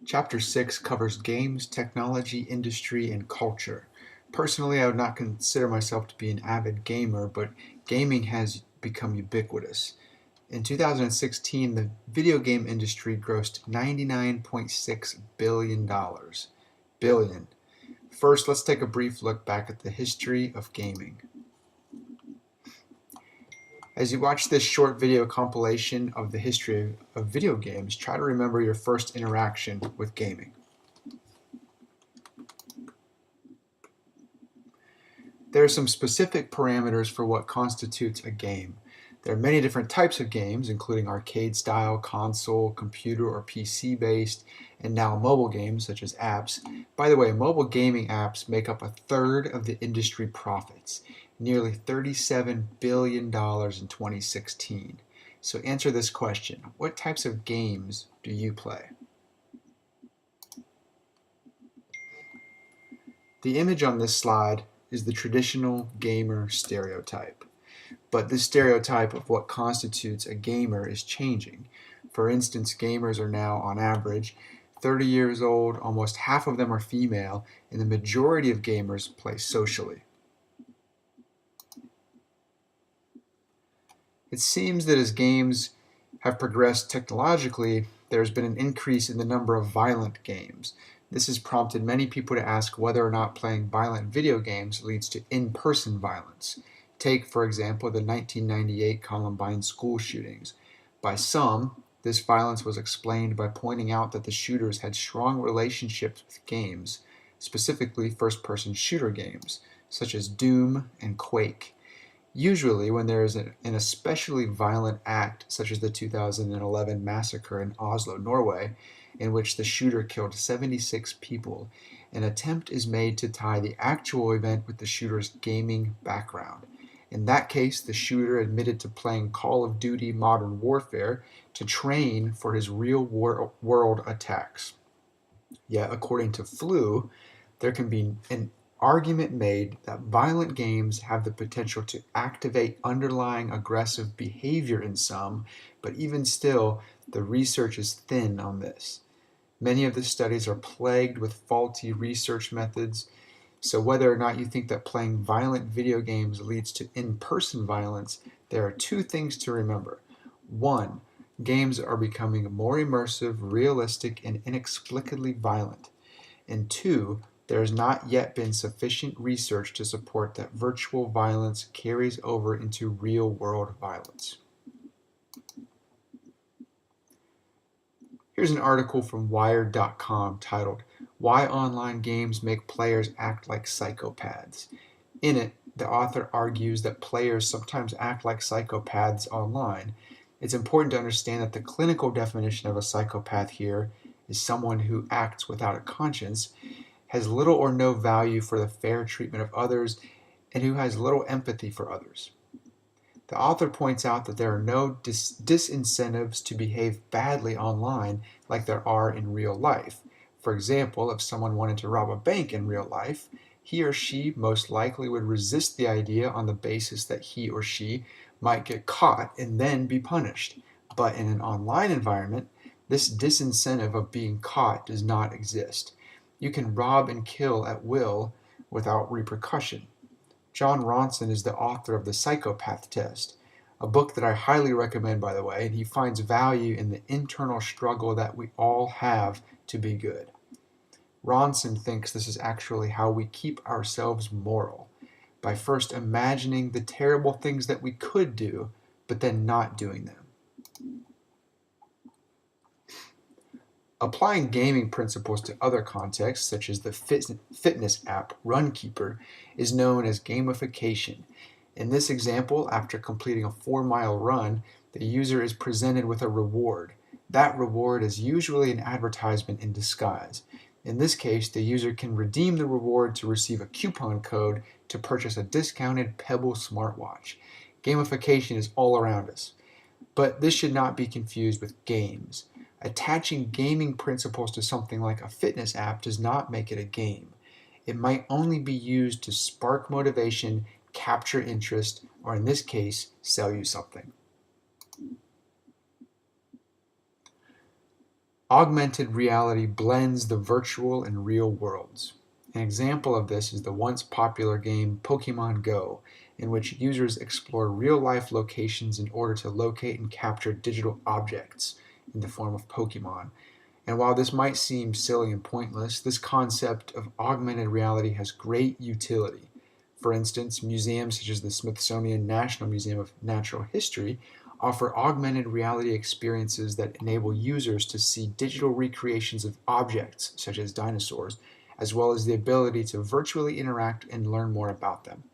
Chapter 6 covers games, technology, industry, and culture. Personally, I would not consider myself to be an avid gamer, but gaming has become ubiquitous. In 2016, the video game industry grossed $99.6 billion. Billion. First, let's take a brief look back at the history of gaming. As you watch this short video compilation of the history of video games, try to remember your first interaction with gaming. There are some specific parameters for what constitutes a game. There are many different types of games, including arcade style, console, computer, or PC based, and now mobile games such as apps. By the way, mobile gaming apps make up a third of the industry profits, nearly $37 billion in 2016. So answer this question: what types of games do you play? The image on this slide is the traditional gamer stereotype. But this stereotype of what constitutes a gamer is changing. For instance, gamers are now, on average, 30 years old, almost half of them are female, and the majority of gamers play socially. It seems that as games have progressed technologically, there's been an increase in the number of violent games. This has prompted many people to ask whether or not playing violent video games leads to in-person violence. Take, for example, the 1998 Columbine school shootings. By some, this violence was explained by pointing out that the shooters had strong relationships with games, specifically first-person shooter games, such as Doom and Quake. Usually, when there is an especially violent act, such as the 2011 massacre in Oslo, Norway, in which the shooter killed 76 people, an attempt is made to tie the actual event with the shooter's gaming background. In that case, the shooter admitted to playing Call of Duty Modern Warfare to train for his real-world attacks. Yet, according to Flew, there can be an argument made that violent games have the potential to activate underlying aggressive behavior in some, but even still, the research is thin on this. Many of the studies are plagued with faulty research methods, so whether or not you think that playing violent video games leads to in-person violence, there are two things to remember. One, games are becoming more immersive, realistic, and inexplicably violent. And two, there has not yet been sufficient research to support that virtual violence carries over into real-world violence. Here's an article from Wired.com titled, "Why Online Games Make Players Act Like Psychopaths." In it, the author argues that players sometimes act like psychopaths online. It's important to understand that the clinical definition of a psychopath here is someone who acts without a conscience, has little or no value for the fair treatment of others, and who has little empathy for others. The author points out that there are no disincentives to behave badly online like there are in real life. For example, if someone wanted to rob a bank in real life, he or she most likely would resist the idea on the basis that he or she might get caught and then be punished. But in an online environment, this disincentive of being caught does not exist. You can rob and kill at will without repercussion. Jon Ronson is the author of The Psychopath Test, a book that I highly recommend, by the way, and he finds value in the internal struggle that we all have to be good. Ronson thinks this is actually how we keep ourselves moral, by first imagining the terrible things that we could do, but then not doing them. Applying gaming principles to other contexts, such as the fitness app Runkeeper, is known as gamification. In this example, after completing a 4-mile run, the user is presented with a reward. That reward is usually an advertisement in disguise. In this case, the user can redeem the reward to receive a coupon code to purchase a discounted Pebble smartwatch. Gamification is all around us. But this should not be confused with games. Attaching gaming principles to something like a fitness app does not make it a game. It might only be used to spark motivation, capture interest, or in this case, sell you something. Augmented reality blends the virtual and real worlds. An example of this is the once popular game Pokemon Go, in which users explore real-life locations in order to locate and capture digital objects in the form of Pokemon. And while this might seem silly and pointless, this concept of augmented reality has great utility. For instance, museums such as the Smithsonian National Museum of Natural History offer augmented reality experiences that enable users to see digital recreations of objects, such as dinosaurs, as well as the ability to virtually interact and learn more about them.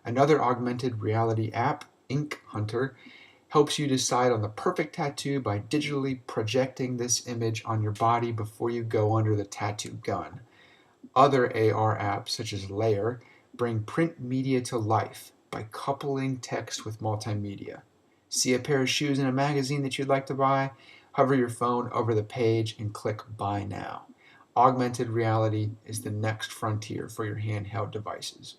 Another augmented reality app, Ink Hunter, helps you decide on the perfect tattoo by digitally projecting this image on your body before you go under the tattoo gun. Other AR apps, such as Layer, bring print media to life by coupling text with multimedia. See a pair of shoes in a magazine that you'd like to buy? Hover your phone over the page and click Buy Now. Augmented reality is the next frontier for your handheld devices.